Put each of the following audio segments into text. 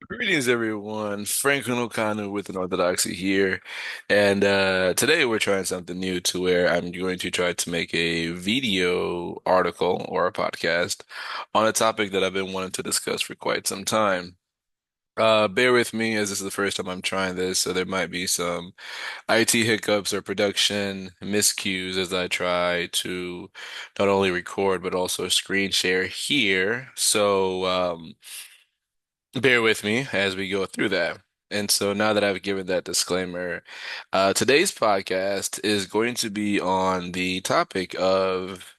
Greetings, everyone. Franklin O'Connor with an Orthodoxy here. And today we're trying something new to where I'm going to try to make a video article or a podcast on a topic that I've been wanting to discuss for quite some time. Bear with me as this is the first time I'm trying this, so there might be some IT hiccups or production miscues as I try to not only record but also screen share here. So, bear with me as we go through that. And so now that I've given that disclaimer, today's podcast is going to be on the topic of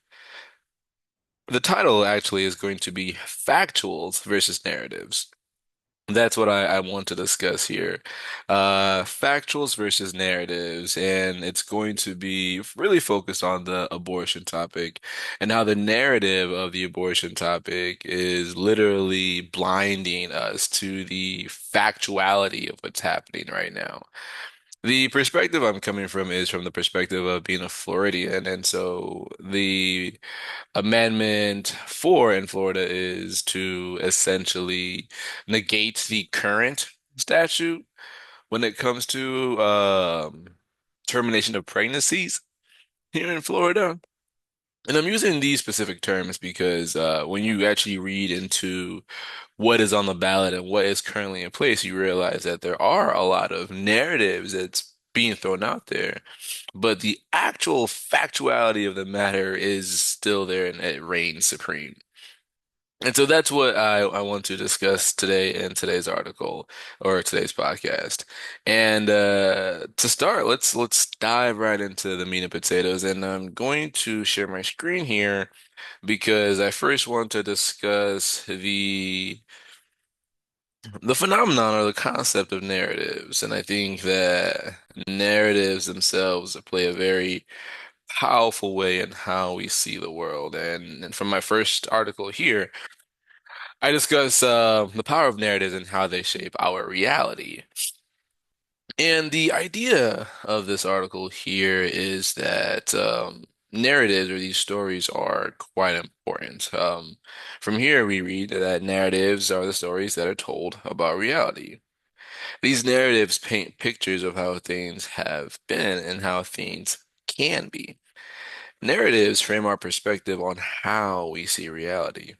the title actually is going to be factuals versus narratives. That's what I want to discuss here. Factuals versus narratives, and it's going to be really focused on the abortion topic and how the narrative of the abortion topic is literally blinding us to the factuality of what's happening right now. The perspective I'm coming from is from the perspective of being a Floridian, and so the Amendment 4 in Florida is to essentially negate the current statute when it comes to termination of pregnancies here in Florida. And I'm using these specific terms because when you actually read into what is on the ballot and what is currently in place, you realize that there are a lot of narratives that's being thrown out there, but the actual factuality of the matter is still there and it reigns supreme. And so that's what I want to discuss today in today's article or today's podcast. And to start, let's dive right into the meat and potatoes. And I'm going to share my screen here because I first want to discuss the phenomenon or the concept of narratives. And I think that narratives themselves play a very powerful way in how we see the world. And from my first article here, I discuss the power of narratives and how they shape our reality. And the idea of this article here is that narratives or these stories are quite important. From here, we read that narratives are the stories that are told about reality. These narratives paint pictures of how things have been and how things can be. Narratives frame our perspective on how we see reality.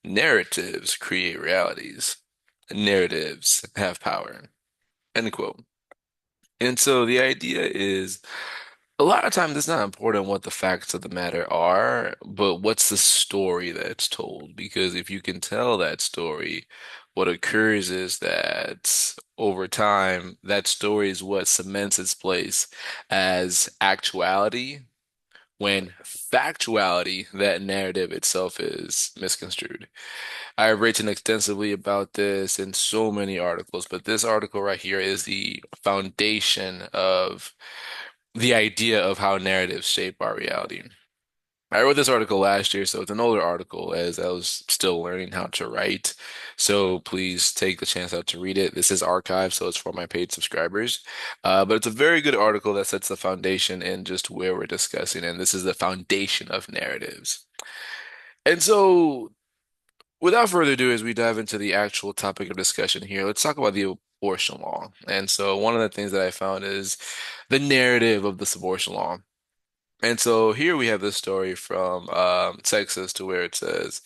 Narratives create realities. Narratives have power. End quote. And so the idea is a lot of times it's not important what the facts of the matter are, but what's the story that's told. Because if you can tell that story, what occurs is that over time, that story is what cements its place as actuality, when factuality, that narrative itself is misconstrued. I've written extensively about this in so many articles, but this article right here is the foundation of the idea of how narratives shape our reality. I wrote this article last year, so it's an older article as I was still learning how to write. So please take the chance out to read it. This is archived, so it's for my paid subscribers. But it's a very good article that sets the foundation in just where we're discussing, and this is the foundation of narratives. And so without further ado, as we dive into the actual topic of discussion here, let's talk about the abortion law. And so, one of the things that I found is the narrative of this abortion law. And so, here we have this story from Texas to where it says,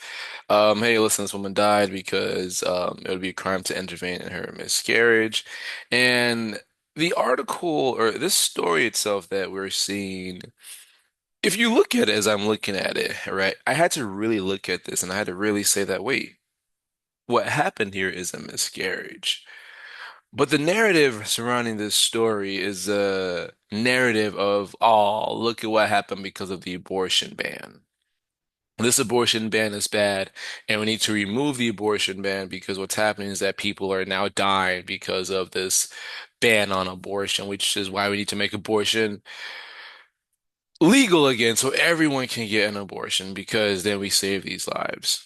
hey, listen, this woman died because it would be a crime to intervene in her miscarriage. And the article or this story itself that we're seeing, if you look at it as I'm looking at it, right, I had to really look at this and I had to really say that, wait. What happened here is a miscarriage. But the narrative surrounding this story is a narrative of, oh, look at what happened because of the abortion ban. This abortion ban is bad, and we need to remove the abortion ban because what's happening is that people are now dying because of this ban on abortion, which is why we need to make abortion legal again so everyone can get an abortion because then we save these lives.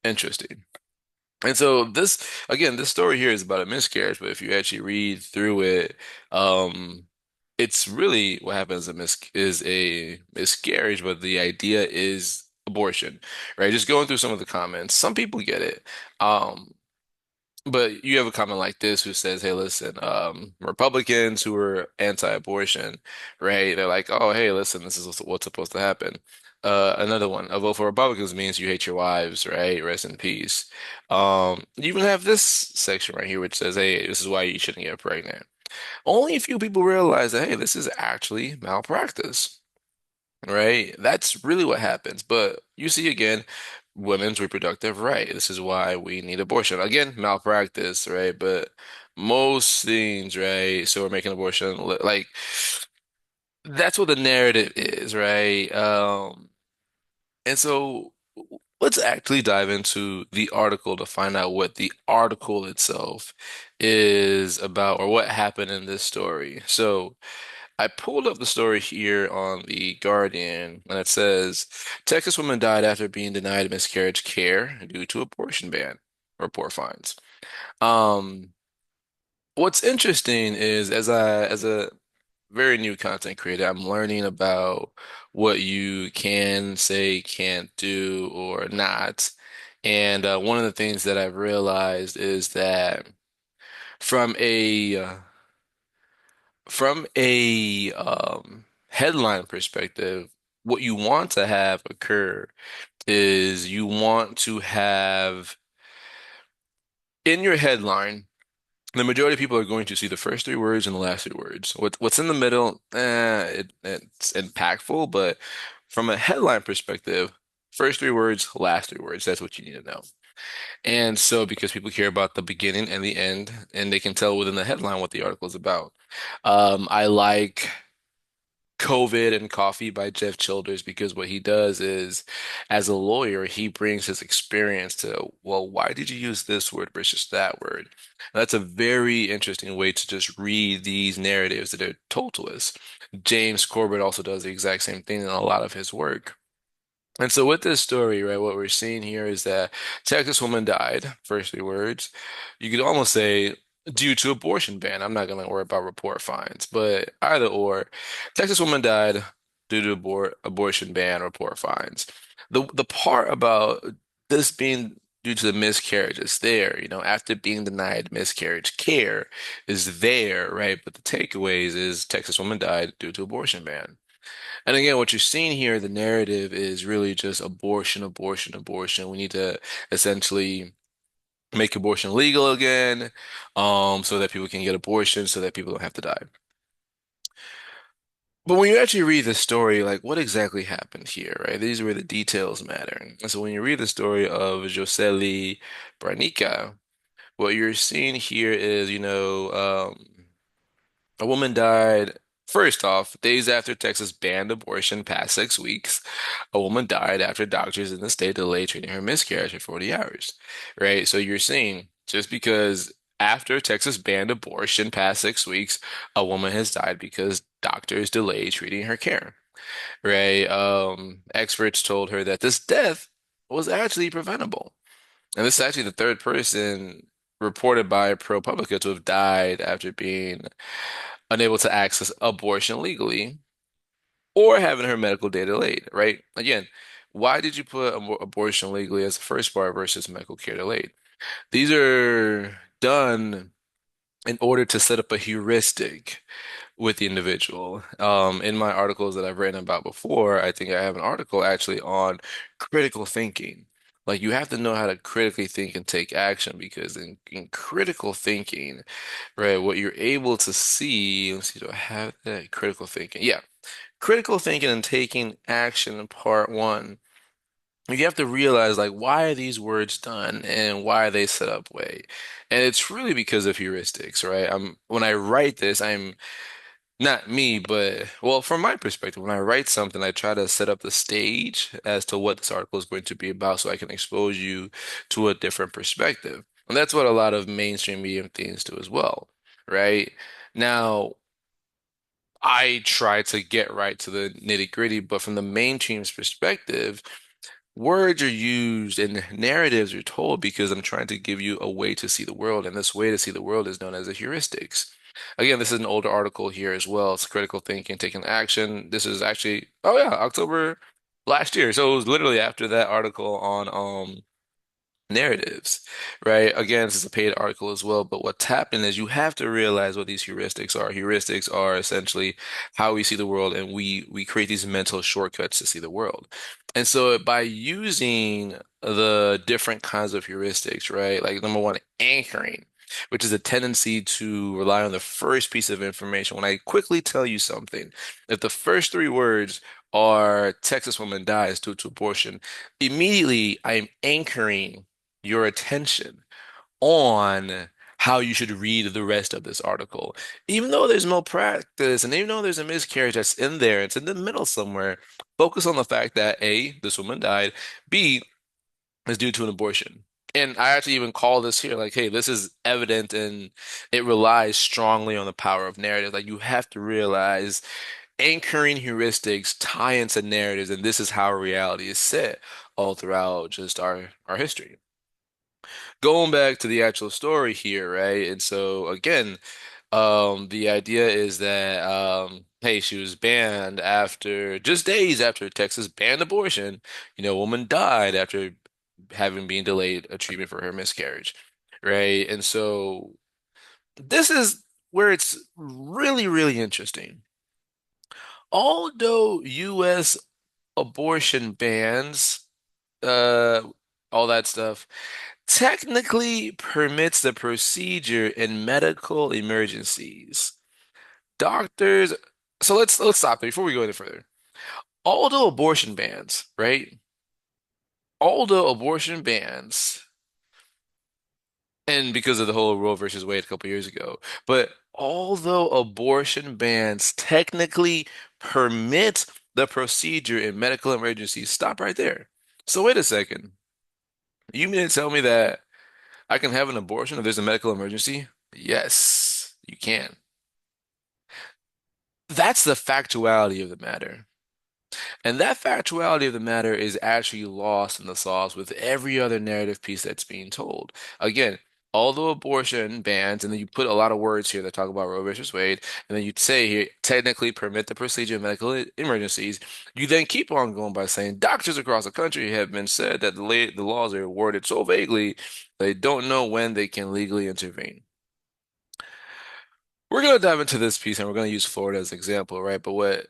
Interesting. And so this again, this story here is about a miscarriage, but if you actually read through it, um, it's really what happens is a miscarriage, but the idea is abortion, right? Just going through some of the comments, some people get it. Um, But you have a comment like this who says, "Hey, listen, Republicans who are anti-abortion, right? They're like, oh, hey, listen, this is what's supposed to happen." Another one, a vote for Republicans means you hate your wives, right? Rest in peace. You even have this section right here which says, "Hey, this is why you shouldn't get pregnant." Only a few people realize that, hey, this is actually malpractice. Right? That's really what happens. But you see again, women's reproductive right. This is why we need abortion. Again, malpractice, right? But most things, right? So we're making abortion like that's what the narrative is, right? And so let's actually dive into the article to find out what the article itself is about or what happened in this story. So I pulled up the story here on the Guardian, and it says Texas woman died after being denied miscarriage care due to abortion ban, report finds. Um, what's interesting is as a very new content creator, I'm learning about what you can say, can't do, or not. And one of the things that I've realized is that from a headline perspective, what you want to have occur is you want to have in your headline, the majority of people are going to see the first three words and the last three words. What's in the middle, it's impactful, but from a headline perspective, first three words, last three words, that's what you need to know. And so, because people care about the beginning and the end, and they can tell within the headline what the article is about. I like COVID and Coffee by Jeff Childers because what he does is, as a lawyer, he brings his experience to, well, why did you use this word versus that word? And that's a very interesting way to just read these narratives that are told to us. James Corbett also does the exact same thing in a lot of his work. And so with this story, right, what we're seeing here is that Texas woman died, first three words. You could almost say due to abortion ban. I'm not going to worry about report fines, but either or, Texas woman died due to abortion ban, report fines. The part about this being due to the miscarriage is there, after being denied miscarriage care is there, right? But the takeaways is Texas woman died due to abortion ban. And again, what you're seeing here, the narrative is really just abortion, abortion, abortion. We need to essentially make abortion legal again, so that people can get abortion, so that people don't have to die. But when you actually read the story, like what exactly happened here, right? These are where the details matter. And so when you read the story of Josely Branica, what you're seeing here is, a woman died, first off, days after Texas banned abortion past 6 weeks. A woman died after doctors in the state delayed treating her miscarriage for 40 hours, right? So you're seeing just because after Texas banned abortion past 6 weeks, a woman has died because doctors delayed treating her care, right? Experts told her that this death was actually preventable. And this is actually the third person reported by ProPublica to have died after being unable to access abortion legally or having her medical data delayed, right? Again, why did you put abortion legally as the first part versus medical care delayed? These are done in order to set up a heuristic with the individual. In my articles that I've written about before, I think I have an article actually on critical thinking. Like you have to know how to critically think and take action because in critical thinking, right, what you're able to see, let's see, do I have that critical thinking? Yeah, critical thinking and taking action in part one. You have to realize like why are these words done and why are they set up way? And it's really because of heuristics, right? When I write this, I'm not me, but well, from my perspective, when I write something, I try to set up the stage as to what this article is going to be about so I can expose you to a different perspective. And that's what a lot of mainstream media things do as well, right? Now, I try to get right to the nitty-gritty, but from the mainstream's perspective, words are used and narratives are told because I'm trying to give you a way to see the world, and this way to see the world is known as the heuristics. Again, this is an older article here as well. It's critical thinking, taking action. This is actually, oh yeah, October last year. So it was literally after that article on narratives, right? Again, this is a paid article as well, but what's happened is you have to realize what these heuristics are. Heuristics are essentially how we see the world, and we create these mental shortcuts to see the world. And so by using the different kinds of heuristics, right? Like number one, anchoring, which is a tendency to rely on the first piece of information. When I quickly tell you something, if the first three words are Texas woman dies due to abortion, immediately I'm anchoring your attention on how you should read the rest of this article. Even though there's malpractice and even though there's a miscarriage that's in there, it's in the middle somewhere, focus on the fact that A, this woman died, B, is due to an abortion. And I actually even call this here like, hey, this is evident and it relies strongly on the power of narrative. Like you have to realize anchoring heuristics tie into narratives, and this is how reality is set all throughout just our history. Going back to the actual story here, right? And so again, the idea is that hey, she was banned after just days after Texas banned abortion. You know, a woman died after having been delayed a treatment for her miscarriage, right? And so this is where it's really, really interesting. Although U.S. abortion bans, uh, all that stuff, technically permits the procedure in medical emergencies. Doctors, so let's stop there before we go any further. Although abortion bans, right? Although abortion bans, and because of the whole Roe versus Wade a couple years ago, but although abortion bans technically permit the procedure in medical emergencies, stop right there. So wait a second. You mean to tell me that I can have an abortion if there's a medical emergency? Yes, you can. That's the factuality of the matter. And that factuality of the matter is actually lost in the sauce with every other narrative piece that's being told. Again, although abortion bans, and then you put a lot of words here that talk about Roe versus Wade, and then you say here, technically permit the procedure of medical emergencies, you then keep on going by saying doctors across the country have been said that the laws are worded so vaguely they don't know when they can legally intervene. We're going to dive into this piece and we're going to use Florida as an example, right? But what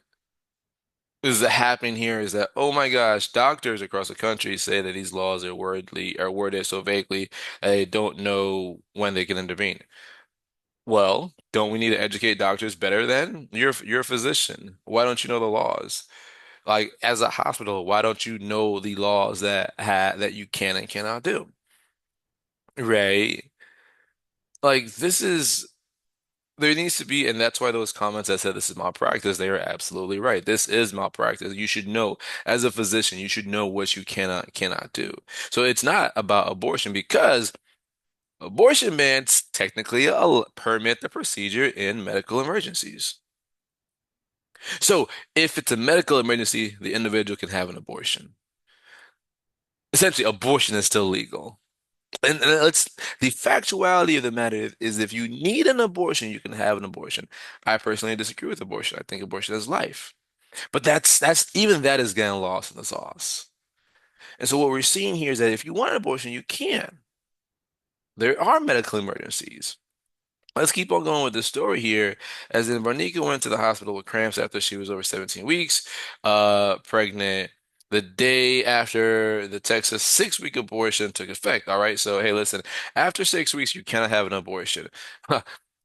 is happening here is that, oh my gosh, doctors across the country say that these laws are worded so vaguely that they don't know when they can intervene. Well, don't we need to educate doctors better then? You're a physician. Why don't you know the laws? Like as a hospital, why don't you know the laws that you can and cannot do? Right? Like this is there needs to be, and that's why those comments that said this is malpractice, they are absolutely right. This is malpractice. You should know, as a physician, you should know what you cannot do. So it's not about abortion because abortion bans technically permit the procedure in medical emergencies. So if it's a medical emergency, the individual can have an abortion. Essentially, abortion is still legal. And let's the factuality of the matter is if you need an abortion, you can have an abortion. I personally disagree with abortion. I think abortion is life. But that's even that is getting lost in the sauce. And so what we're seeing here is that if you want an abortion, you can. There are medical emergencies. Let's keep on going with the story here. As in, Barnika went to the hospital with cramps after she was over 17 weeks, pregnant. The day after the Texas 6-week abortion took effect. All right. So, hey, listen, after 6 weeks, you cannot have an abortion.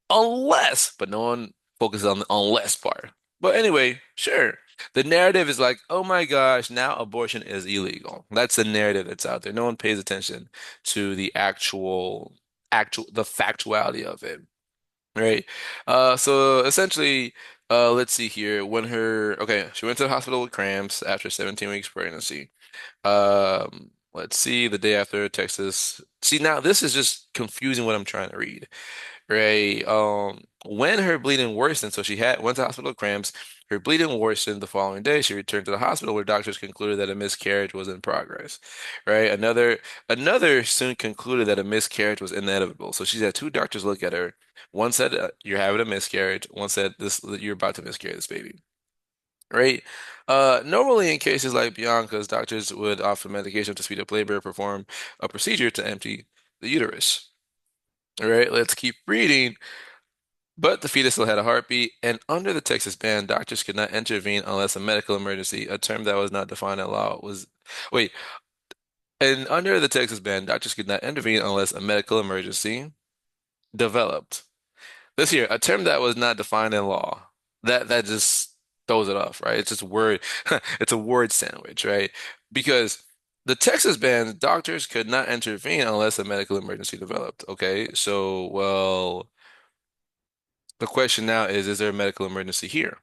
Unless, but no one focuses on the unless part. But anyway, sure. The narrative is like, oh my gosh, now abortion is illegal. That's the narrative that's out there. No one pays attention to the the factuality of it. Right. So essentially, let's see here. Okay, she went to the hospital with cramps after 17 weeks pregnancy. Let's see, the day after Texas. See, now this is just confusing what I'm trying to read. Right. When her bleeding worsened, so she had went to hospital with cramps. Her bleeding worsened the following day. She returned to the hospital where doctors concluded that a miscarriage was in progress. Right. Another soon concluded that a miscarriage was inevitable. So she's had two doctors look at her. One said you're having a miscarriage. One said this you're about to miscarry this baby. right? Normally in cases like Bianca's, doctors would offer medication to speed up labor, or perform a procedure to empty the uterus. All right, let's keep reading. But the fetus still had a heartbeat, and under the Texas ban, doctors could not intervene unless a medical emergency, a term that was not defined in law, was. Wait, and under the Texas ban, doctors could not intervene unless a medical emergency developed. This here, a term that was not defined in law. That just throws it off, right? It's just a word, it's a word sandwich, right? Because the Texas ban, doctors could not intervene unless a medical emergency developed. Okay, so well, the question now is there a medical emergency here?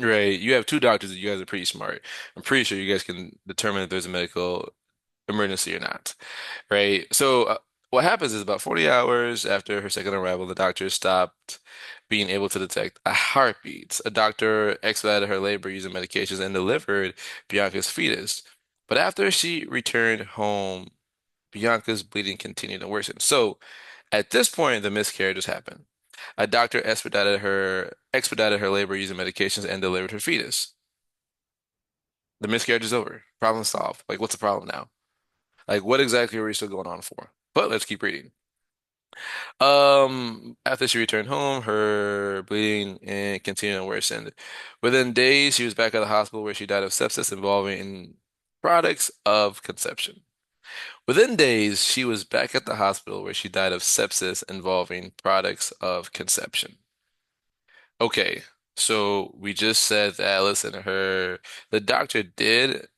Right. You have two doctors and you guys are pretty smart. I'm pretty sure you guys can determine if there's a medical emergency or not. Right. So what happens is about 40 hours after her second arrival, the doctor stopped being able to detect a heartbeat. A doctor expedited her labor using medications and delivered Bianca's fetus. But after she returned home, Bianca's bleeding continued to worsen. So at this point, the miscarriage has happened. A doctor expedited her labor using medications and delivered her fetus. The miscarriage is over. Problem solved. Like, what's the problem now? Like, what exactly are we still going on for? But let's keep reading. After she returned home, her bleeding and continued to worsen. Within days, she was back at the hospital where she died of sepsis involving products of conception. Within days, she was back at the hospital where she died of sepsis involving products of conception. Okay, so we just said that, listen, the doctor did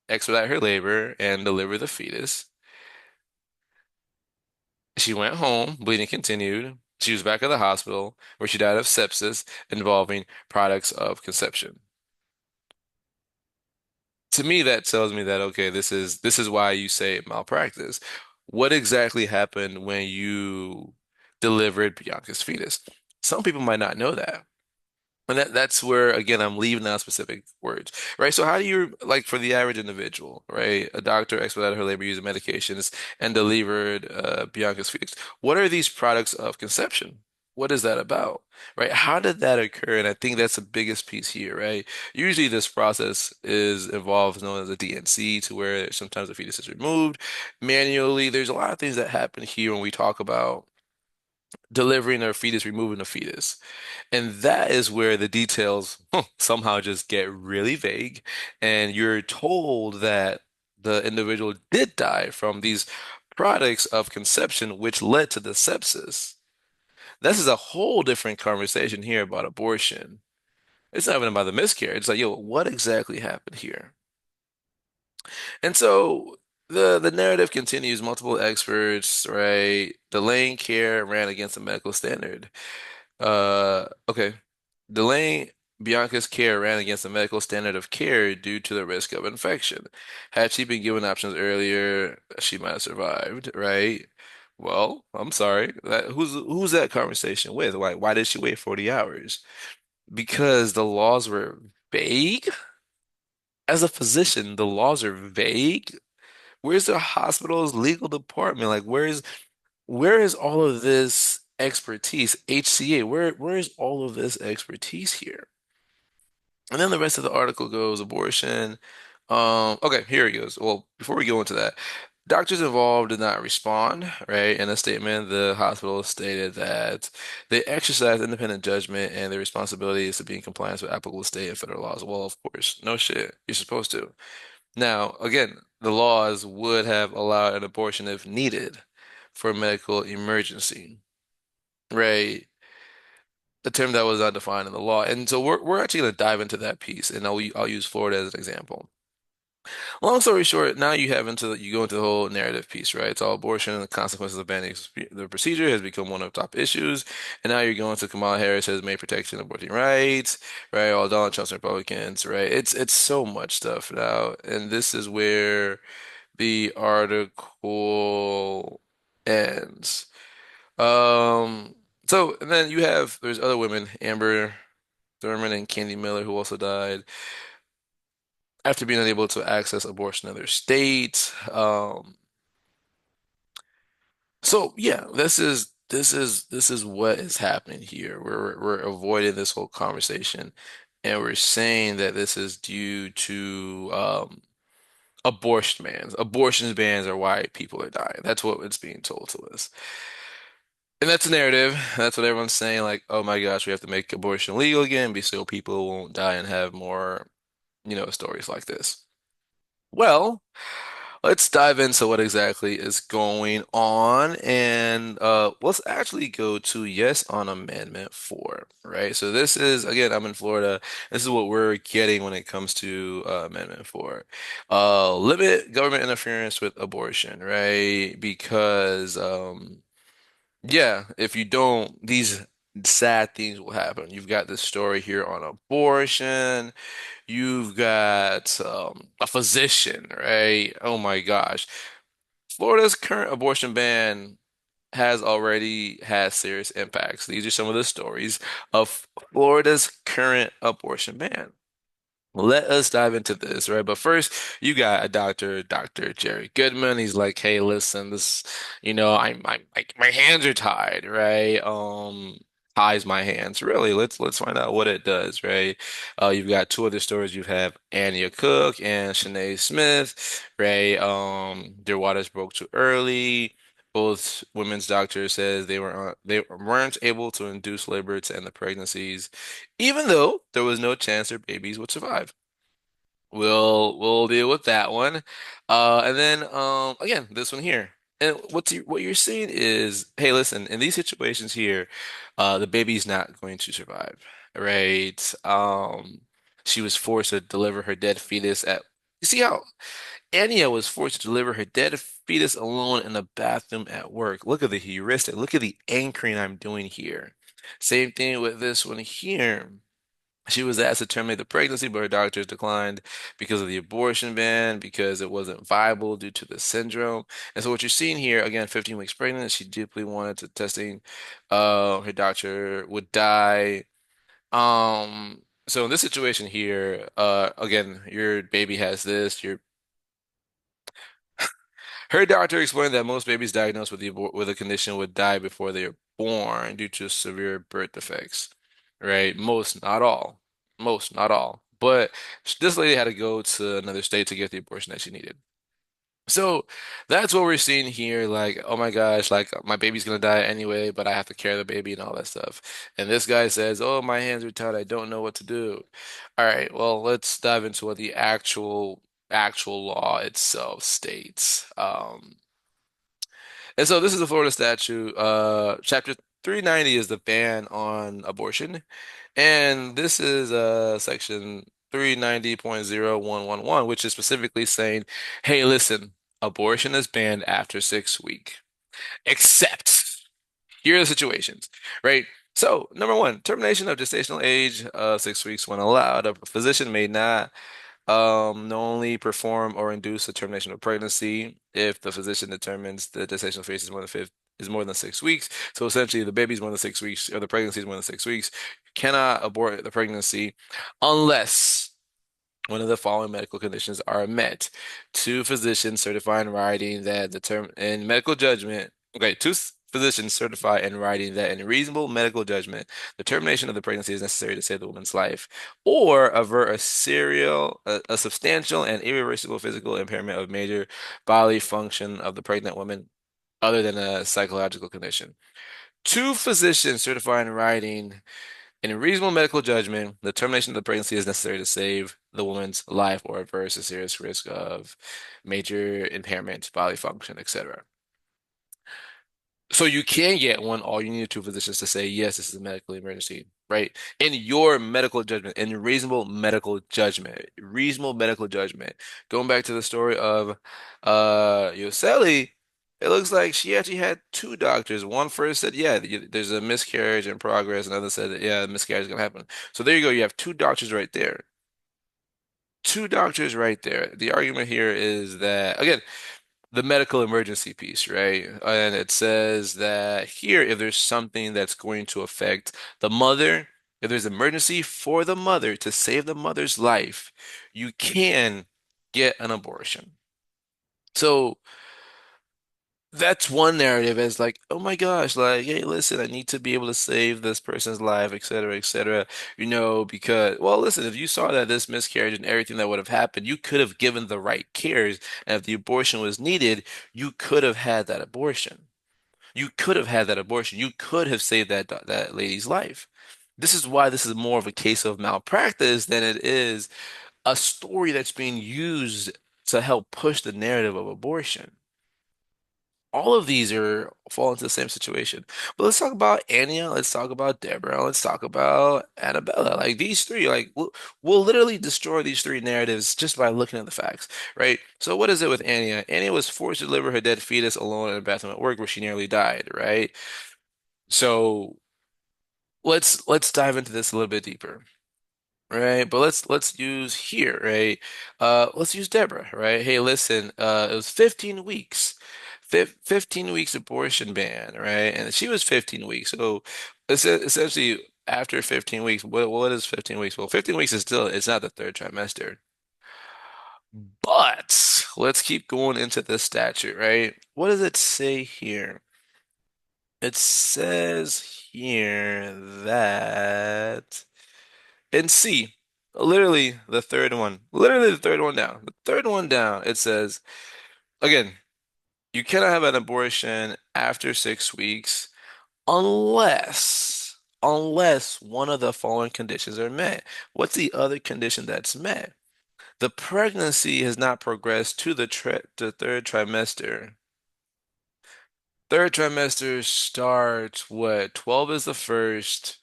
expedite her labor and deliver the fetus. She went home, bleeding continued. She was back at the hospital where she died of sepsis involving products of conception. To me, that tells me that, okay, this is why you say malpractice. What exactly happened when you delivered Bianca's fetus? Some people might not know that. And that's where again I'm leaving out specific words, right? So how do you like for the average individual, right? A doctor expedited her labor using medications and delivered Bianca's fetus. What are these products of conception? What is that about, right? How did that occur? And I think that's the biggest piece here, right? Usually this process is involved known as a DNC, to where sometimes the fetus is removed manually. There's a lot of things that happen here when we talk about delivering a fetus, removing a fetus. And that is where the details somehow just get really vague, and you're told that the individual did die from these products of conception, which led to the sepsis. This is a whole different conversation here about abortion. It's not even about the miscarriage. It's like, yo, what exactly happened here? And so the narrative continues. Multiple experts, right? Delaying care ran against the medical standard. Okay. Delaying Bianca's care ran against the medical standard of care due to the risk of infection. Had she been given options earlier, she might have survived, right? Well, I'm sorry. Who's that conversation with? Why did she wait 40 hours? Because the laws were vague. As a physician, the laws are vague. Where's the hospital's legal department? Like, where is all of this expertise? HCA, where is all of this expertise here? And then the rest of the article goes abortion. Okay, here it goes. Well, before we go into that, doctors involved did not respond, right? In a statement, the hospital stated that they exercise independent judgment and their responsibility is to be in compliance with applicable state and federal laws. Well, of course, no shit. You're supposed to. Now, again, the laws would have allowed an abortion if needed for a medical emergency, right? A term that was not defined in the law. And so we're actually going to dive into that piece, and I'll use Florida as an example. Long story short, now you go into the whole narrative piece, right? It's all abortion and the consequences of banning the procedure has become one of the top issues, and now you're going to Kamala Harris has made protection of abortion rights, right? All Donald Trump's Republicans, right? It's so much stuff now, and this is where the article ends. Um, so and then there's other women, Amber Thurman and Candy Miller, who also died after being unable to access abortion in their state. So yeah, this is what is happening here. We're avoiding this whole conversation. And we're saying that this is due to abortion bans. Abortion bans are why people are dying. That's what it's being told to us. And that's a narrative. That's what everyone's saying, like, oh my gosh, we have to make abortion legal again so people won't die and have more, stories like this. Well, let's dive into what exactly is going on, and let's actually go to yes on Amendment 4, right? So this is, again, I'm in Florida. This is what we're getting when it comes to Amendment 4. Limit government interference with abortion, right? Because yeah, if you don't, these sad things will happen. You've got this story here on abortion. You've got a physician, right? Oh my gosh. Florida's current abortion ban has already had serious impacts. These are some of the stories of Florida's current abortion ban. Let us dive into this, right? But first, you got a doctor, Dr. Jerry Goodman. He's like, "Hey, listen, this, I'm my hands are tied, right? Ties my hands. Really, let's find out what it does, right? You've got two other stories. You have Anya Cook and Shanae Smith, right? Their waters broke too early. Both women's doctors says they weren't able to induce labor to end the pregnancies, even though there was no chance their babies would survive. We'll deal with that one. And then again, this one here. And what you're seeing is, hey, listen, in these situations here, the baby's not going to survive, right? She was forced to deliver her dead fetus at you see how Anya was forced to deliver her dead fetus alone in the bathroom at work. Look at the heuristic. Look at the anchoring I'm doing here. Same thing with this one here. She was asked to terminate the pregnancy, but her doctors declined because of the abortion ban, because it wasn't viable due to the syndrome. And so what you're seeing here, again, 15 weeks pregnant, she deeply wanted to testing. Her doctor would die. So in this situation here, again, your baby has this, your her doctor explained that most babies diagnosed with with a condition would die before they are born due to severe birth defects, right? Most, not all. Most, not all. But this lady had to go to another state to get the abortion that she needed. So that's what we're seeing here. Like, oh my gosh, like my baby's gonna die anyway, but I have to carry the baby and all that stuff. And this guy says, "Oh, my hands are tied. I don't know what to do." All right, well, let's dive into what the actual law itself states. And so this is the Florida statute. Chapter 390 is the ban on abortion. And this is section 390.0111, which is specifically saying, hey, listen, abortion is banned after 6 weeks. Except here are the situations, right? So, number one, termination of gestational age, 6 weeks when allowed. A physician may not knowingly perform or induce a termination of pregnancy if the physician determines the gestational phase is more than 6 weeks. So essentially, the baby's more than 6 weeks, or the pregnancy is more than 6 weeks. You cannot abort the pregnancy unless one of the following medical conditions are met. Two physicians certify in writing that the term in medical judgment, okay, physicians certify in writing that in reasonable medical judgment, the termination of the pregnancy is necessary to save the woman's life, or avert a substantial and irreversible physical impairment of major bodily function of the pregnant woman, other than a psychological condition. Two physicians certify in writing in a reasonable medical judgment, the termination of the pregnancy is necessary to save the woman's life or averse a serious risk of major impairment, bodily function, etc. So you can get one. All you need two physicians to say, yes, this is a medical emergency, right? In your medical judgment, in reasonable medical judgment. Going back to the story of Yoseli, it looks like she actually had two doctors. One first said, yeah, there's a miscarriage in progress. Another said, that, yeah, the miscarriage is gonna happen. So there you go. You have two doctors right there. Two doctors right there. The argument here is that, again, the medical emergency piece, right? And it says that here, if there's something that's going to affect the mother, if there's emergency for the mother to save the mother's life, you can get an abortion. So That's one narrative as like, oh my gosh, like, hey, listen, I need to be able to save this person's life, et cetera, et cetera. Because, well, listen, if you saw that this miscarriage and everything that would have happened, you could have given the right cares. And if the abortion was needed, you could have had that abortion. You could have had that abortion. You could have saved that lady's life. This is why this is more of a case of malpractice than it is a story that's being used to help push the narrative of abortion. All of these are fall into the same situation. But let's talk about Anya, let's talk about Deborah, let's talk about Annabella. Like these three, like we'll literally destroy these three narratives just by looking at the facts, right? So what is it with Anya? Anya was forced to deliver her dead fetus alone in a bathroom at work where she nearly died, right? So let's dive into this a little bit deeper. Right, but let's use here, right? Let's use Deborah, right? Hey, listen, it was 15 weeks. 15 weeks abortion ban, right? And she was 15 weeks. So essentially after 15 weeks, what is 15 weeks? Well, 15 weeks is still it's not the third trimester. But let's keep going into the statute, right? What does it say here? It says here that in C, literally the third one down. The third one down, it says, again, you cannot have an abortion after 6 weeks unless one of the following conditions are met. What's the other condition that's met? The pregnancy has not progressed to the third trimester. Third trimester starts what? 12 is the first.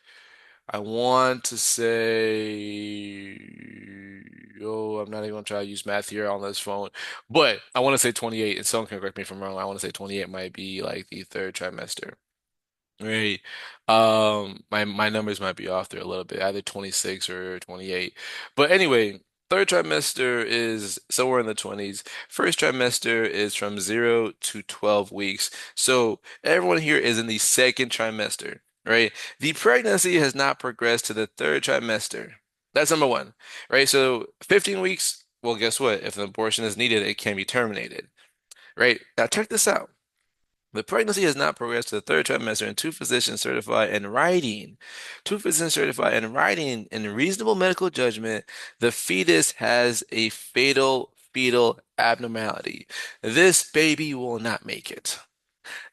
I want to say, oh, I'm not even gonna try to use math here on this phone, but I want to say 28, and someone can correct me if I'm wrong. I want to say 28 might be like the third trimester. Right. My numbers might be off there a little bit, either 26 or 28. But anyway, third trimester is somewhere in the 20s. First trimester is from 0 to 12 weeks. So everyone here is in the second trimester, right? The pregnancy has not progressed to the third trimester. That's number one, right? So 15 weeks, well, guess what? If an abortion is needed, it can be terminated, right? Now check this out. The pregnancy has not progressed to the third trimester, and two physicians certify in writing in reasonable medical judgment, the fetus has a fatal fetal abnormality. This baby will not make it.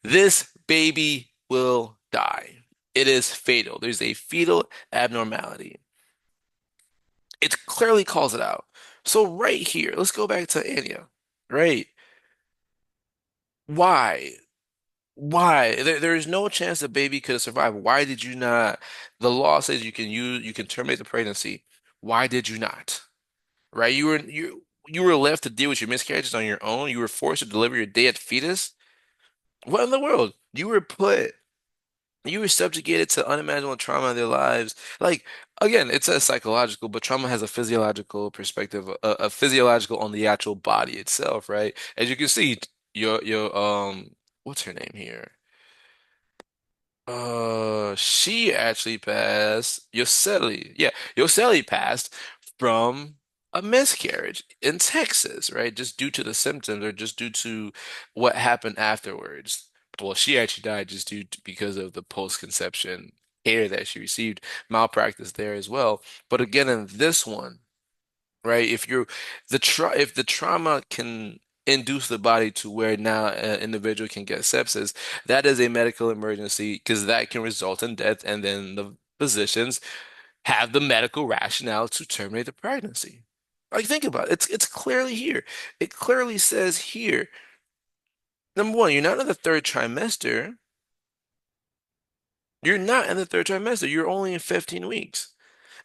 This baby will die. It is fatal. There's a fetal abnormality. It clearly calls it out. So right here, let's go back to Anya. Right? Why? Why? There is no chance the baby could have survived. Why did you not? The law says you can terminate the pregnancy. Why did you not? Right? You were left to deal with your miscarriages on your own. You were forced to deliver your dead fetus. What in the world? You were subjugated to unimaginable trauma in their lives. Like again, it says psychological, but trauma has a physiological perspective, a physiological on the actual body itself, right? As you can see, your what's her name here? She actually passed. Yoseli, yeah, Yoseli passed from a miscarriage in Texas, right? Just due to the symptoms or just due to what happened afterwards. Well, she actually died just because of the post-conception care that she received, malpractice there as well. But again, in this one, right? If the trauma can induce the body to where now an individual can get sepsis, that is a medical emergency because that can result in death, and then the physicians have the medical rationale to terminate the pregnancy. Like think about it. It's clearly here. It clearly says here, number one, you're not in the third trimester. You're not in the third trimester. You're only in 15 weeks.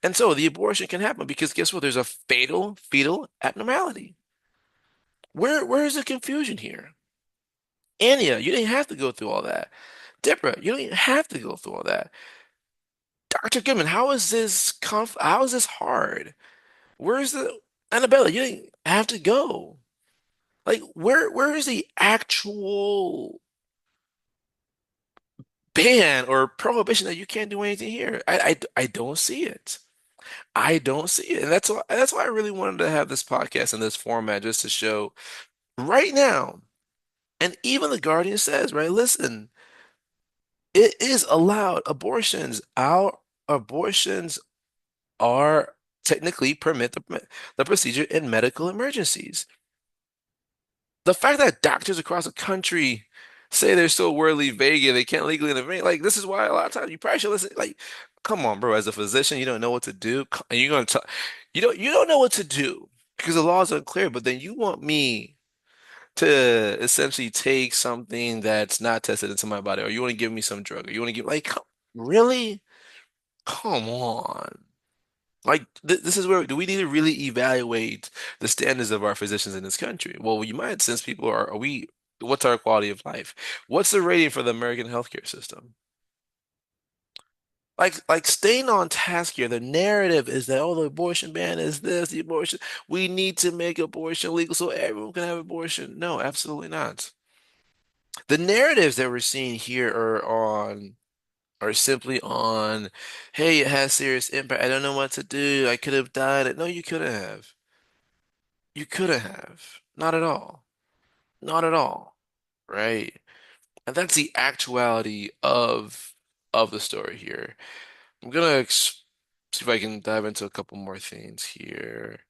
And so the abortion can happen because guess what? There's a fatal fetal abnormality. Where is the confusion here? Anya, you didn't have to go through all that. Deborah, you don't even have to go through all that. Dr. Goodman, how is this hard? Where's the Annabella, you didn't have to go. Like where is the actual ban or prohibition that you can't do anything here? I don't see it. I don't see it. And that's why I really wanted to have this podcast in this format just to show right now. And even the Guardian says, right, listen, it is allowed. Our abortions are technically permit the procedure in medical emergencies. The fact that doctors across the country say they're so wordly vague and they can't legally intervene, like this is why a lot of times you probably should listen. Like, come on, bro. As a physician, you don't know what to do, and you're gonna tell you don't know what to do because the laws are unclear. But then you want me to essentially take something that's not tested into my body, or you want to give me some drug, or you want to give really? Come on. Like this is where do we need to really evaluate the standards of our physicians in this country? Well, you might since people are we what's our quality of life? What's the rating for the American healthcare system? Like staying on task here, the narrative is that oh the abortion ban is this, the abortion we need to make abortion legal so everyone can have abortion. No, absolutely not. The narratives that we're seeing here are simply on, hey, it has serious impact. I don't know what to do. I could have died. No, you couldn't have. You couldn't have. Not at all. Not at all. Right? And that's the actuality of the story here. I'm gonna see if I can dive into a couple more things here.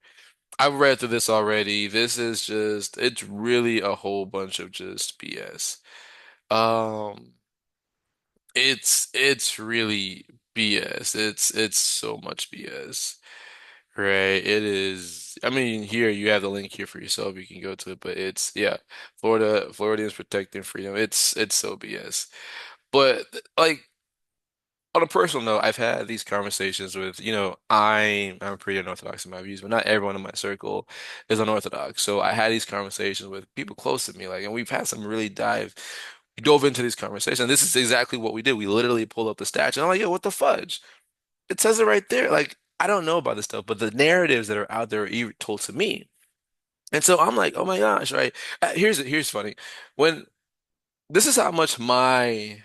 I've read through this already. This is just, it's really a whole bunch of just BS. Um, it's really BS. It's so much BS. Right. It is. I mean, here you have the link here for yourself. You can go to it, but it's yeah, Floridians protecting freedom. It's so BS. But like on a personal note, I've had these conversations with, I'm pretty unorthodox in my views, but not everyone in my circle is unorthodox. So I had these conversations with people close to me, like, and we've had some really we dove into these conversations. This is exactly what we did. We literally pulled up the stats, and I'm like, yo, what the fudge? It says it right there. Like, I don't know about this stuff, but the narratives that are out there are told to me. And so I'm like, oh my gosh, right? Here's funny. When this is how much my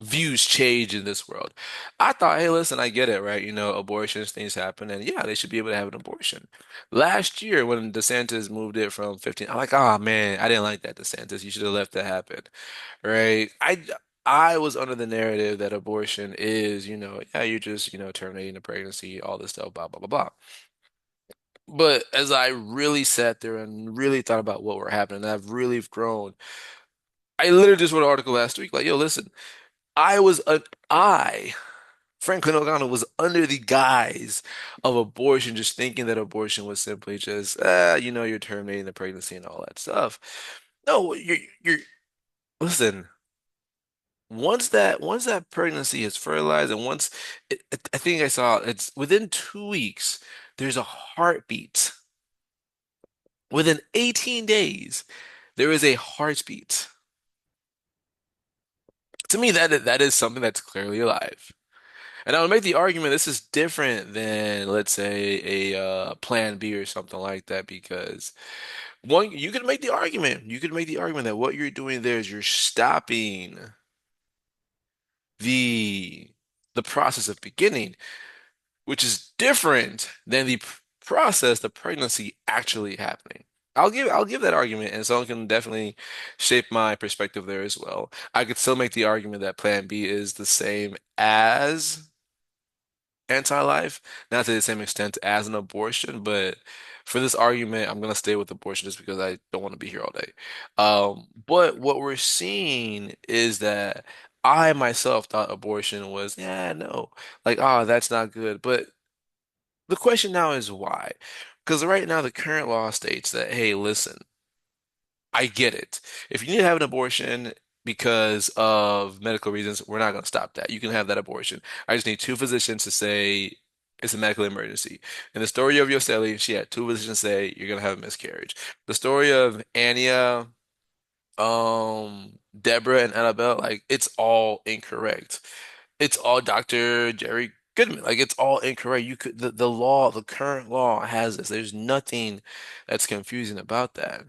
views change in this world. I thought, hey, listen, I get it, right? Abortions, things happen, and yeah, they should be able to have an abortion. Last year, when DeSantis moved it from 15, I'm like, oh man, I didn't like that, DeSantis. You should have left that happen, right? I was under the narrative that abortion is, yeah, you're just, terminating the pregnancy, all this stuff, blah, blah, blah, blah. But as I really sat there and really thought about what were happening, I've really grown. I literally just wrote an article last week, like, yo, listen, I was a, I, Franklin O'Connell was under the guise of abortion, just thinking that abortion was simply just, you're terminating the pregnancy and all that stuff. No, listen. Once that pregnancy is fertilized, and I think I saw it's within 2 weeks, there's a heartbeat. Within 18 days, there is a heartbeat. To me, that is something that's clearly alive. And I would make the argument this is different than, let's say, a Plan B or something like that, because one, you could make the argument that what you're doing there is you're stopping the the process of beginning, which is different than process, the pregnancy actually happening. I'll give that argument, and someone can definitely shape my perspective there as well. I could still make the argument that Plan B is the same as anti-life, not to the same extent as an abortion, but for this argument, I'm gonna stay with abortion just because I don't want to be here all day. But what we're seeing is that I myself thought abortion was, yeah, no, like, oh, that's not good. But the question now is why? Because right now the current law states that, hey, listen, I get it. If you need to have an abortion because of medical reasons, we're not going to stop that. You can have that abortion. I just need two physicians to say it's a medical emergency. In the story of Yoseli, she had two physicians say you're going to have a miscarriage. The story of Anya, Deborah, and Annabelle, like it's all incorrect. It's all Dr. Jerry Goodman. Like it's all incorrect. The law, the current law has this. There's nothing that's confusing about that.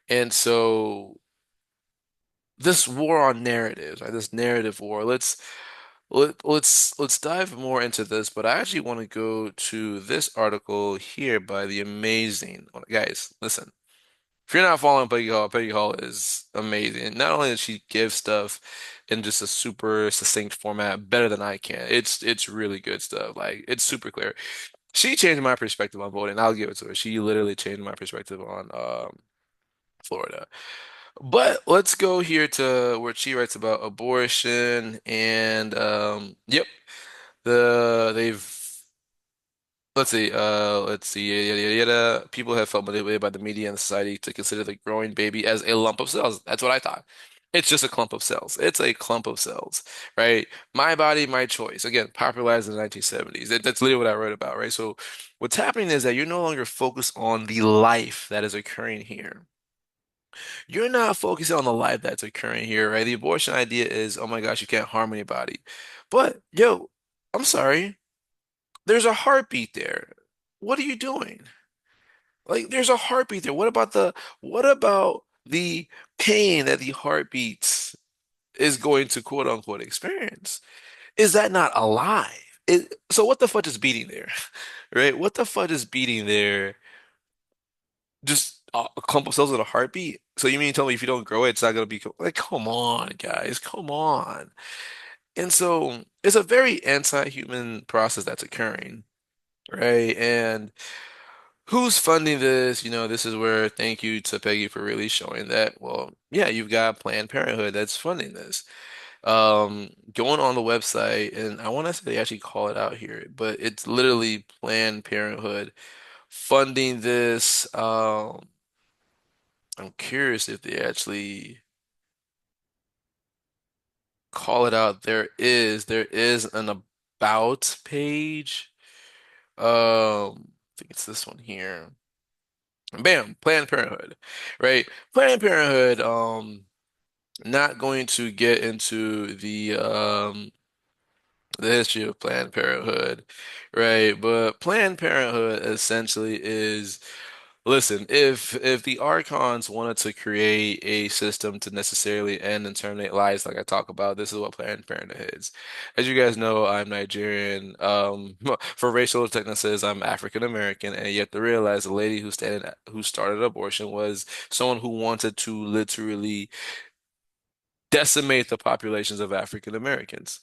And so this war on narratives, right? This narrative war. Let's dive more into this, but I actually want to go to this article here by the amazing guys. Listen, If you're not following Peggy Hall is amazing. Not only does she give stuff in just a super succinct format better than I can, it's really good stuff. Like it's super clear. She changed my perspective on voting. I'll give it to her. She literally changed my perspective on Florida. But let's go here to where she writes about abortion and yep, they've let's see, yada, yada, yada. People have felt manipulated by the media and society to consider the growing baby as a lump of cells. That's what I thought. It's just a clump of cells. It's a clump of cells, right? My body, my choice. Again, popularized in the 1970s. That's literally what I wrote about, right? So what's happening is that you're no longer focused on the life that is occurring here. You're not focusing on the life that's occurring here, right? The abortion idea is, oh my gosh, you can't harm anybody. But yo, I'm sorry. There's a heartbeat there. What are you doing? Like there's a heartbeat there. What about the pain that the heartbeats is going to quote unquote experience? Is that not alive? So what the fudge is beating there? Right? What the fudge is beating there? Just a clump of cells with a heartbeat? So you mean to tell me if you don't grow it, it's not gonna be like, come on, guys, come on. And so it's a very anti-human process that's occurring, right? And who's funding this? This is where thank you to Peggy for really showing that, well, yeah, you've got Planned Parenthood that's funding this. Going on the website, and I want to say they actually call it out here, but it's literally Planned Parenthood funding this. I'm curious if they actually call it out. There is an about page. I think it's this one here. Bam, Planned Parenthood, right? Planned Parenthood, not going to get into the history of Planned Parenthood, right? But Planned Parenthood essentially is, listen, if the Archons wanted to create a system to necessarily end and terminate lives like I talk about, this is what Planned Parenthood is. As you guys know, I'm Nigerian. For racial technices, I'm African American, and yet to realize the lady who started abortion was someone who wanted to literally decimate the populations of African Americans.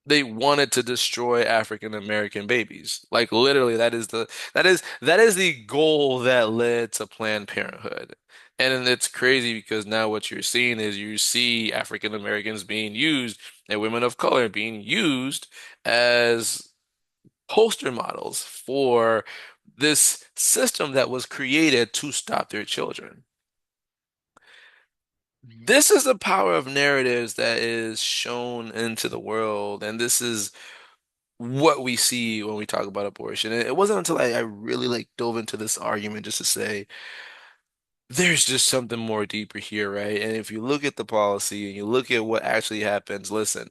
They wanted to destroy African American babies. Like literally, that is the goal that led to Planned Parenthood. And it's crazy because now what you're seeing is you see African Americans being used and women of color being used as poster models for this system that was created to stop their children. This is the power of narratives that is shown into the world, and this is what we see when we talk about abortion. And it wasn't until I really like dove into this argument just to say there's just something more deeper here, right? And if you look at the policy and you look at what actually happens, listen,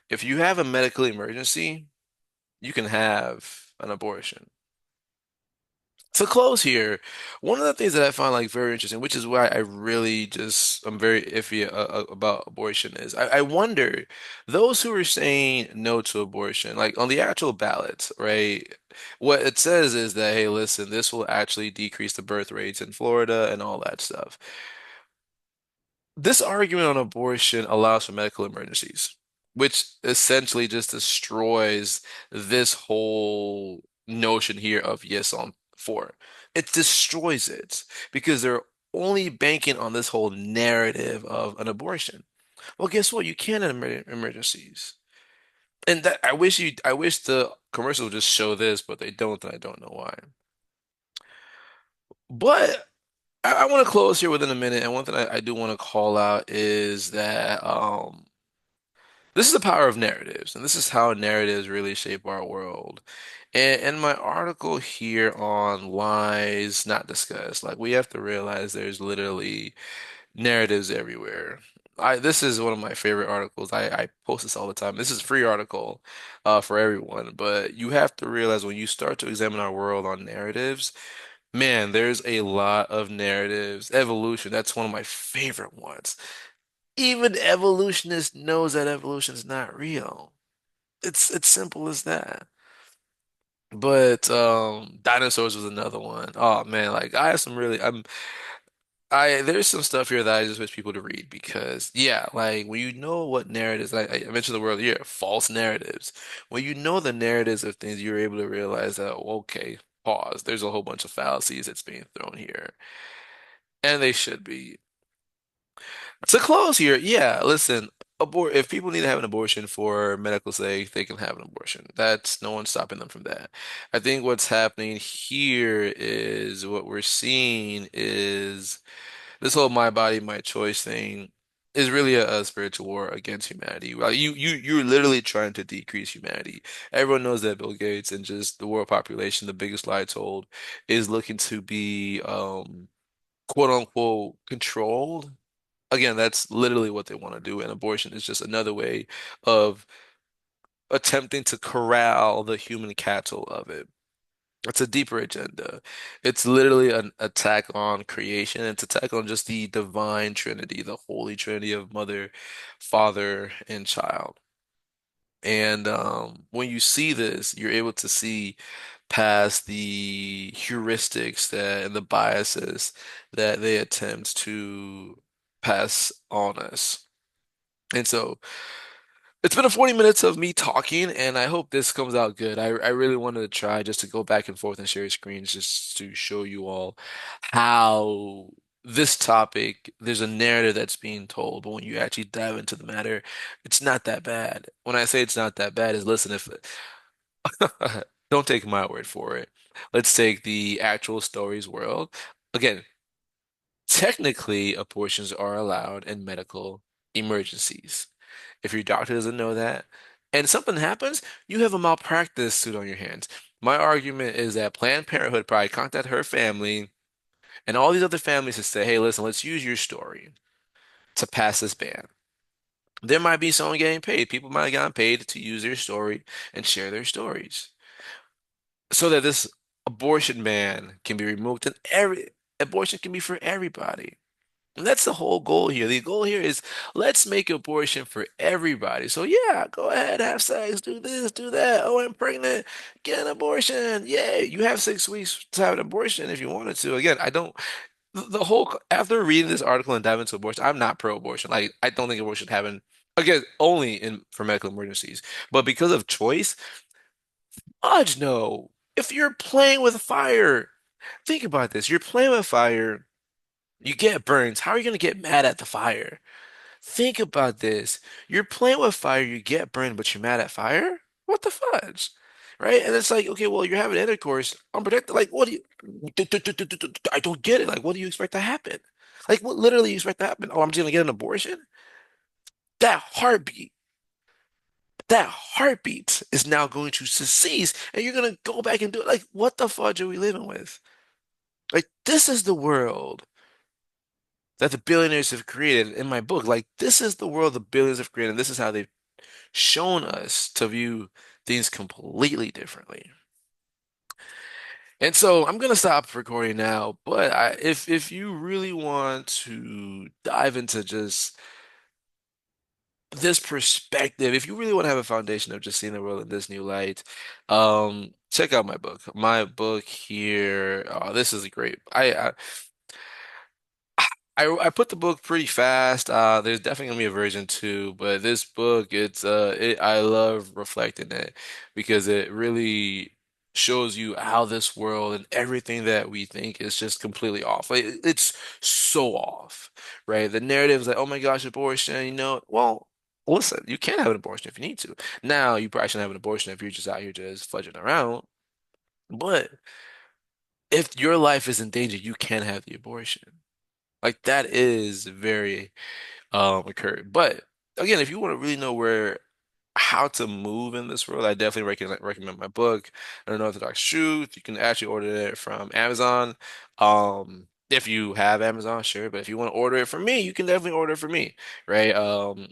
if you have a medical emergency, you can have an abortion. To close here, one of the things that I find like very interesting, which is why I really just I'm very iffy about abortion, is I wonder those who are saying no to abortion, like on the actual ballots, right? What it says is that, hey, listen, this will actually decrease the birth rates in Florida and all that stuff. This argument on abortion allows for medical emergencies, which essentially just destroys this whole notion here of yes on four. It destroys it because they're only banking on this whole narrative of an abortion. Well, guess what? You can in emergencies. And that I wish the commercial would just show this, but they don't, and I don't know why. But I want to close here within a minute, and one thing I do want to call out is that this is the power of narratives, and this is how narratives really shape our world. And in my article here on lies not discussed, like we have to realize there's literally narratives everywhere. This is one of my favorite articles. I post this all the time. This is a free article for everyone, but you have to realize when you start to examine our world on narratives, man, there's a lot of narratives. Evolution, that's one of my favorite ones. Even evolutionists knows that evolution is not real. It's simple as that. But dinosaurs was another one. Oh man, like I have some really I there's some stuff here that I just wish people to read because yeah, like when you know what narratives I mentioned the word here, false narratives. When you know the narratives of things, you're able to realize that okay, pause. There's a whole bunch of fallacies that's being thrown here, and they should be. To close here, yeah, listen, abort if people need to have an abortion for medical sake, they can have an abortion. That's no one's stopping them from that. I think what's happening here is what we're seeing is this whole my body, my choice thing is really a spiritual war against humanity. Like you're literally trying to decrease humanity. Everyone knows that Bill Gates and just the world population, the biggest lie told, is looking to be quote unquote controlled. Again, that's literally what they want to do, and abortion is just another way of attempting to corral the human cattle of it. It's a deeper agenda. It's literally an attack on creation. It's attack on just the divine Trinity, the Holy Trinity of Mother, Father, and Child. And when you see this, you're able to see past the heuristics that and the biases that they attempt to pass on us. And so it's been a 40 minutes of me talking, and I hope this comes out good. I really wanted to try just to go back and forth and share screens just to show you all how this topic, there's a narrative that's being told, but when you actually dive into the matter, it's not that bad. When I say it's not that bad, is listen, if don't take my word for it. Let's take the actual stories world. Again, technically, abortions are allowed in medical emergencies. If your doctor doesn't know that, and something happens, you have a malpractice suit on your hands. My argument is that Planned Parenthood probably contacted her family and all these other families to say, hey, listen, let's use your story to pass this ban. There might be someone getting paid. People might have gotten paid to use their story and share their stories so that this abortion ban can be removed and every abortion can be for everybody. And that's the whole goal here. The goal here is let's make abortion for everybody. So yeah, go ahead, have sex, do this, do that. Oh, I'm pregnant, get an abortion. Yeah, you have 6 weeks to have an abortion if you wanted to. Again, I don't. The whole after reading this article and diving into abortion, I'm not pro-abortion. Like I don't think abortion should happen. Again, only in for medical emergencies. But because of choice, fudge no. If you're playing with fire, think about this. You're playing with fire. You get burns. How are you going to get mad at the fire? Think about this. You're playing with fire, you get burned, but you're mad at fire? What the fudge? Right? And it's like, okay, well, you're having intercourse unprotected. Like, what do you, I don't get it. Like, what do you expect to happen? Like, what literally you expect to happen? Oh, I'm just gonna get an abortion? That heartbeat, that heartbeat is now going to cease, and you're gonna go back and do it. Like, what the fudge are we living with? Like, this is the world that the billionaires have created in my book. Like, this is the world the billionaires have created. And this is how they've shown us to view things completely differently. And so I'm gonna stop recording now, but if you really want to dive into just this perspective, if you really want to have a foundation of just seeing the world in this new light, check out my book. My book here, this is great. I put the book pretty fast. There's definitely gonna be a version two, but this book, I love reflecting it because it really shows you how this world and everything that we think is just completely off. Like it's so off, right? The narrative is like, oh my gosh, abortion, well, listen, you can have an abortion if you need to. Now, you probably shouldn't have an abortion if you're just out here just fudging around. But if your life is in danger, you can have the abortion. Like that is very occurred. But again, if you want to really know where how to move in this world, I definitely recommend my book, Unorthodox Truth. You can actually order it from Amazon. If you have Amazon, sure, but if you want to order it from me, you can definitely order it from me, right?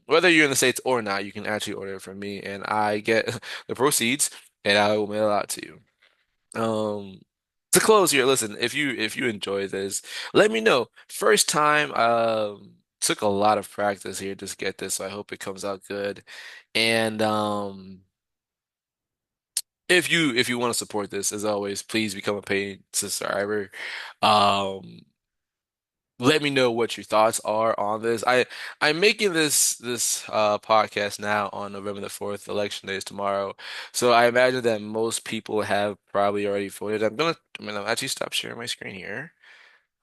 Whether you're in the States or not, you can actually order it from me, and I get the proceeds, and I will mail it out to you. Um, to close here, listen, if you enjoy this, let me know. First time, took a lot of practice here to get this, so I hope it comes out good. And if you want to support this, as always, please become a paid subscriber. Um, let me know what your thoughts are on this. I'm making this podcast now on November the 4th. Election day is tomorrow. So I imagine that most people have probably already voted. I'm gonna actually stop sharing my screen here.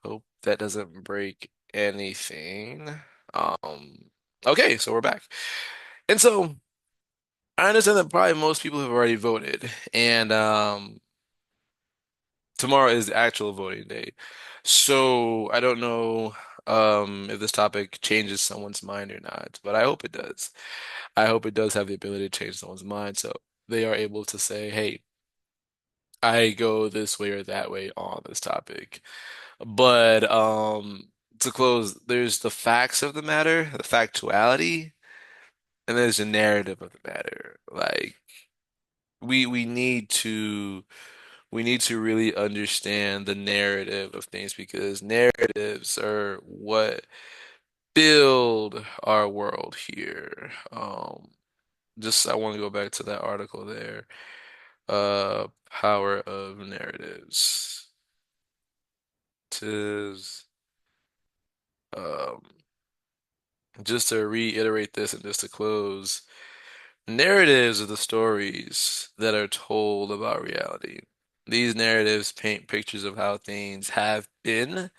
Hope that doesn't break anything. Um okay, so we're back. And so I understand that probably most people have already voted. And tomorrow is the actual voting day. So I don't know if this topic changes someone's mind or not, but I hope it does. I hope it does have the ability to change someone's mind so they are able to say, hey, I go this way or that way on this topic. But to close, there's the facts of the matter, the factuality, and there's the narrative of the matter. Like we need to really understand the narrative of things because narratives are what build our world here. Just I want to go back to that article there. Power of narratives. Tis um just to reiterate this and just to close, narratives are the stories that are told about reality. These narratives paint pictures of how things have been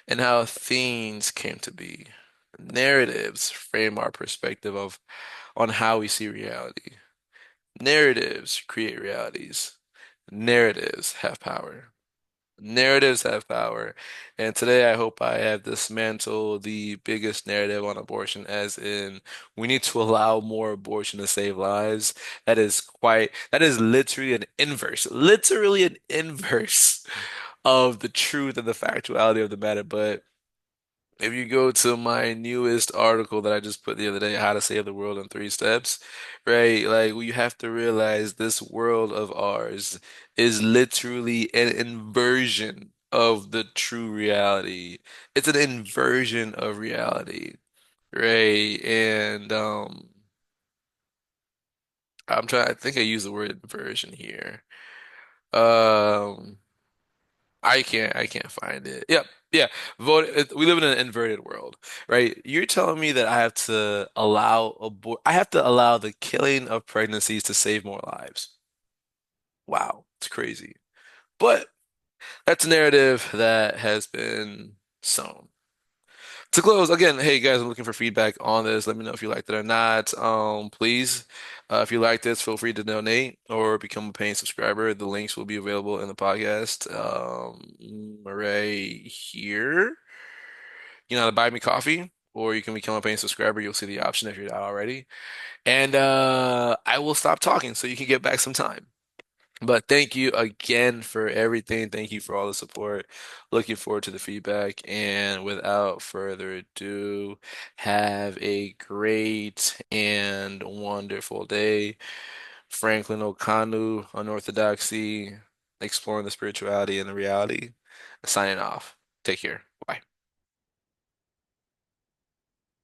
and how things came to be. Narratives frame our perspective of on how we see reality. Narratives create realities. Narratives have power. Narratives have power. And today I hope I have dismantled the biggest narrative on abortion, as in we need to allow more abortion to save lives. That is literally an inverse of the truth and the factuality of the matter. But if you go to my newest article that I just put the other day, How to Save the World in 3 Steps, right? Like, we have to realize this world of ours is literally an inversion of the true reality. It's an inversion of reality, right? And I think I use the word inversion here. Um, I can't find it. Yep. Yeah. We live in an inverted world, right? You're telling me that I have to allow the killing of pregnancies to save more lives. Wow. It's crazy. But that's a narrative that has been sown. To close, again, hey guys, I'm looking for feedback on this. Let me know if you liked it or not. Please, if you like this, feel free to donate or become a paying subscriber. The links will be available in the podcast, right here. You know how to buy me coffee, or you can become a paying subscriber. You'll see the option if you're not already. And I will stop talking so you can get back some time. But thank you again for everything. Thank you for all the support. Looking forward to the feedback. And without further ado, have a great and wonderful day. Franklin Okanu, Unorthodoxy, exploring the spirituality and the reality. Signing off. Take care. Bye.